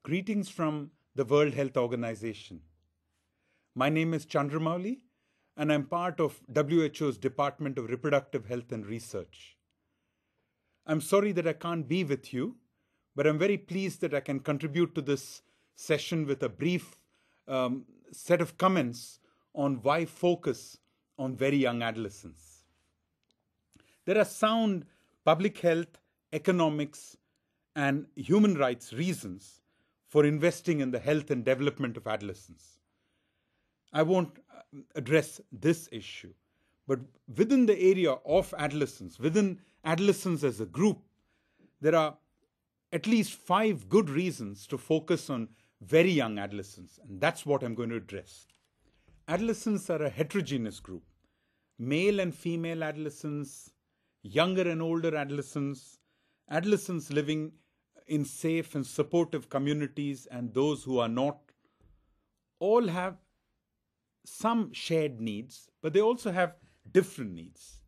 Greetings from the World Health Organization. My name is Chandra-Mouli, and I'm part of WHO's Department of Reproductive Health and Research. I'm sorry that I can't be with you, but I'm very pleased that I can contribute to this session with a brief set of comments on why focus on very young adolescents. There are sound public health, economics, and human rights reasons for investing in the health and development of adolescents. I won't address this issue, but within the area of adolescence, within adolescents as a group, there are at least 5 good reasons to focus on very young adolescents, and that's what I'm going to address. Adolescents are a heterogeneous group. Male and female adolescents, younger and older adolescents, adolescents living in safe and supportive communities, and those who are not, all have some shared needs, but they also have different needs.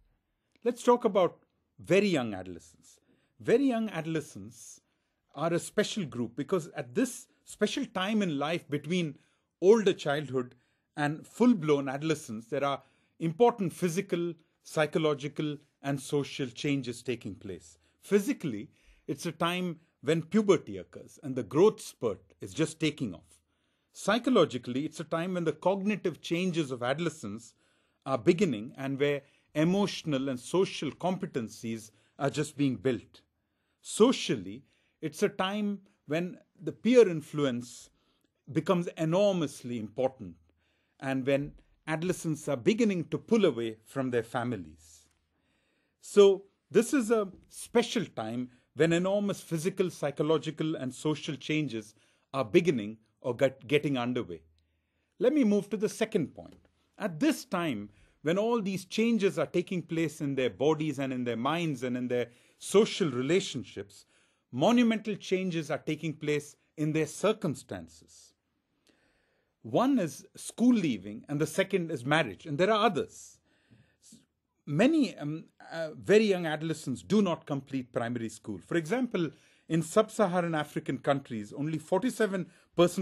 Let's talk about very young adolescents. Very young adolescents are a special group because at this special time in life between older childhood and full-blown adolescence, there are important physical, psychological, and social changes taking place. Physically, it's a time when puberty occurs and the growth spurt is just taking off. Psychologically, it's a time when the cognitive changes of adolescence are beginning and where emotional and social competencies are just being built. Socially, it's a time when the peer influence becomes enormously important and when adolescents are beginning to pull away from their families. So this is a special time when enormous physical, psychological, and social changes are beginning or getting underway. Let me move to the second point. At this time, when all these changes are taking place in their bodies and in their minds and in their social relationships, monumental changes are taking place in their circumstances. One is school leaving and the second is marriage, and there are others. Many very young adolescents do not complete primary school. For example, in sub-Saharan African countries, only 47%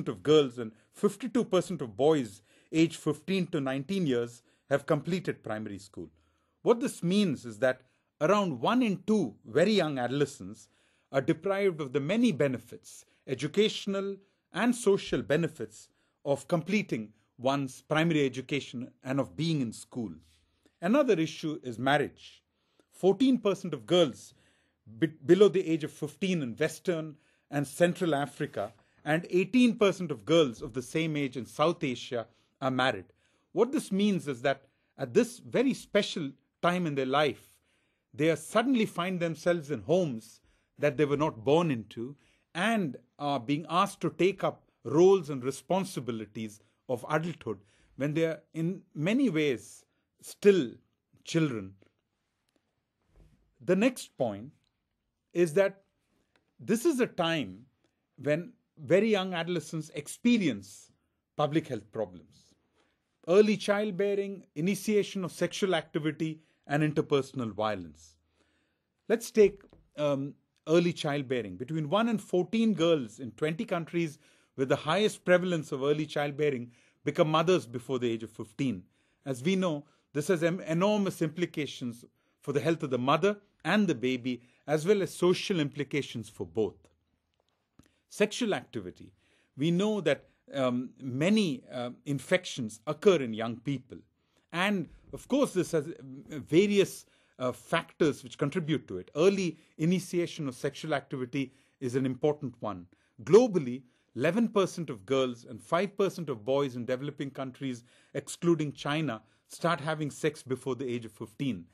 of girls and 52% of boys aged 15 to 19 years have completed primary school. What this means is that around 1 in 2 very young adolescents are deprived of the many benefits, educational and social benefits, of completing one's primary education and of being in school. Another issue is marriage. 14% of girls below the age of 15 in Western and Central Africa and 18% of girls of the same age in South Asia are married. What this means is that at this very special time in their life, they suddenly find themselves in homes that they were not born into and are being asked to take up roles and responsibilities of adulthood when they are in many ways still children. The next point is that this is a time when very young adolescents experience public health problems. Early childbearing, initiation of sexual activity, and interpersonal violence. Let's take early childbearing. Between 1 and 14 girls in 20 countries with the highest prevalence of early childbearing become mothers before the age of 15. As we know, this has enormous implications for the health of the mother and the baby, as well as social implications for both. Sexual activity. We know that many infections occur in young people. And of course, this has various factors which contribute to it. Early initiation of sexual activity is an important one. Globally, 11% of girls and 5% of boys in developing countries, excluding China, start having sex before the age of 15.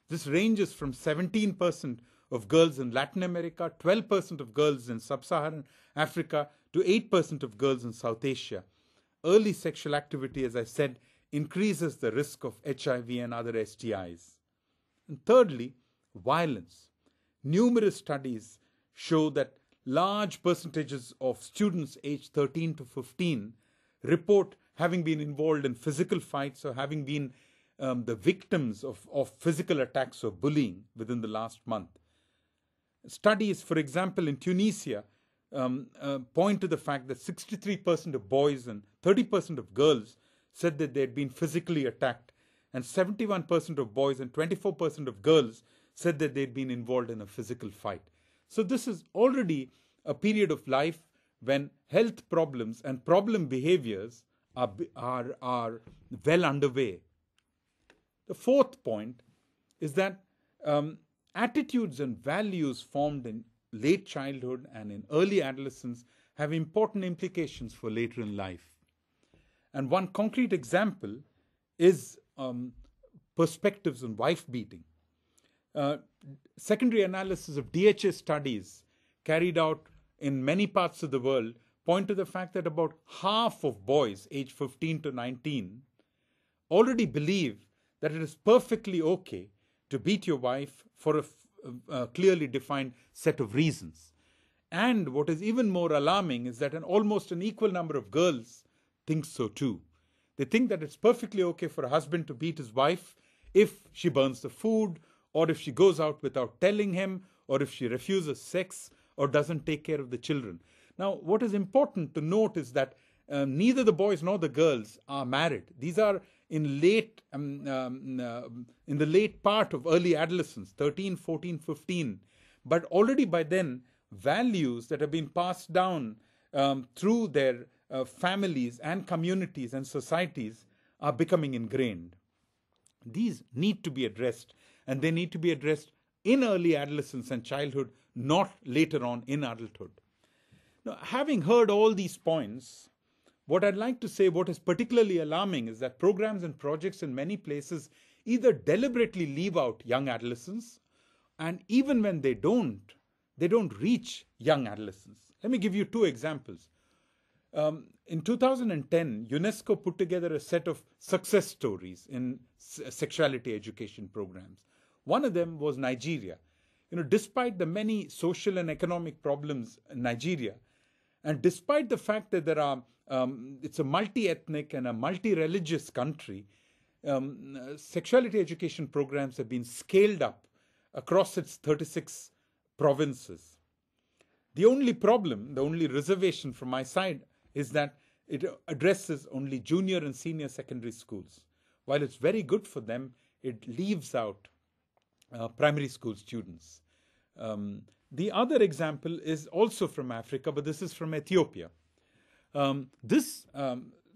This ranges from 17% of girls in Latin America, 12% of girls in sub-Saharan Africa, to 8% of girls in South Asia. Early sexual activity, as I said, increases the risk of HIV and other STIs. And thirdly, violence. Numerous studies show that large percentages of students aged 13 to 15 report having been involved in physical fights or having been the victims of physical attacks or bullying within the last month. Studies, for example, in Tunisia, point to the fact that 63% of boys and 30% of girls said that they had been physically attacked, and 71% of boys and 24% of girls said that they'd been involved in a physical fight. So this is already a period of life when health problems and problem behaviors are well underway. The fourth point is that attitudes and values formed in late childhood and in early adolescence have important implications for later in life. And one concrete example is perspectives on wife beating. Secondary analysis of DHA studies carried out in many parts of the world point to the fact that about half of boys aged 15 to 19 already believe that it is perfectly okay to beat your wife for a clearly defined set of reasons. And what is even more alarming is that almost an equal number of girls think so too. They think that it's perfectly okay for a husband to beat his wife if she burns the food, or if she goes out without telling him, or if she refuses sex or doesn't take care of the children. Now, what is important to note is that neither the boys nor the girls are married. These are in the late part of early adolescence, 13, 14, 15. But already by then, values that have been passed down through their families and communities and societies are becoming ingrained. These need to be addressed, and they need to be addressed in early adolescence and childhood, not later on in adulthood. Now, having heard all these points, what I'd like to say, what is particularly alarming, is that programs and projects in many places either deliberately leave out young adolescents, and even when they don't reach young adolescents. Let me give you two examples. In 2010, UNESCO put together a set of success stories in sexuality education programs. One of them was Nigeria. Despite the many social and economic problems in Nigeria, and despite the fact that it's a multi-ethnic and a multi-religious country, sexuality education programs have been scaled up across its 36 provinces. The only problem, the only reservation from my side, is that it addresses only junior and senior secondary schools. While it's very good for them, it leaves out primary school students. The other example is also from Africa, but this is from Ethiopia. This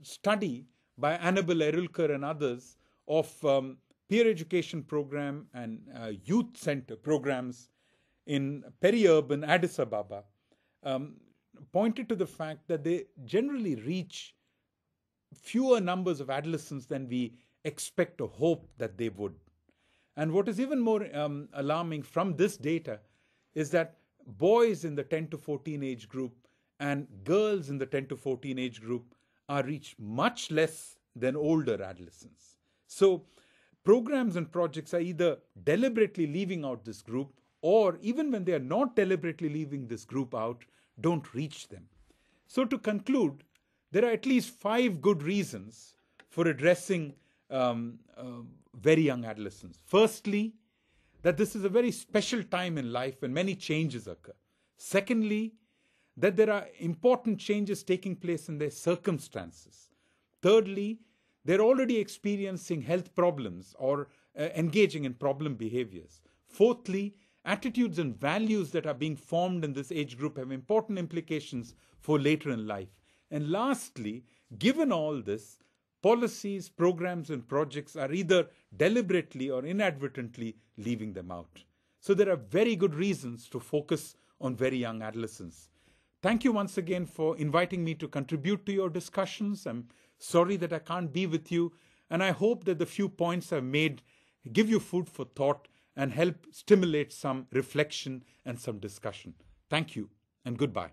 study by Annabel Erulkar and others of peer education program and youth center programs in peri-urban Addis Ababa pointed to the fact that they generally reach fewer numbers of adolescents than we expect or hope that they would. And what is even more alarming from this data is that boys in the 10 to 14 age group and girls in the 10 to 14 age group are reached much less than older adolescents. So programs and projects are either deliberately leaving out this group, or even when they are not deliberately leaving this group out, don't reach them. So to conclude, there are at least 5 good reasons for addressing very young adolescents. Firstly, that this is a very special time in life when many changes occur. Secondly, that there are important changes taking place in their circumstances. Thirdly, they're already experiencing health problems or engaging in problem behaviors. Fourthly, attitudes and values that are being formed in this age group have important implications for later in life. And lastly, given all this, policies, programs, and projects are either deliberately or inadvertently leaving them out. So there are very good reasons to focus on very young adolescents. Thank you once again for inviting me to contribute to your discussions. I'm sorry that I can't be with you, and I hope that the few points I've made give you food for thought and help stimulate some reflection and some discussion. Thank you, and goodbye.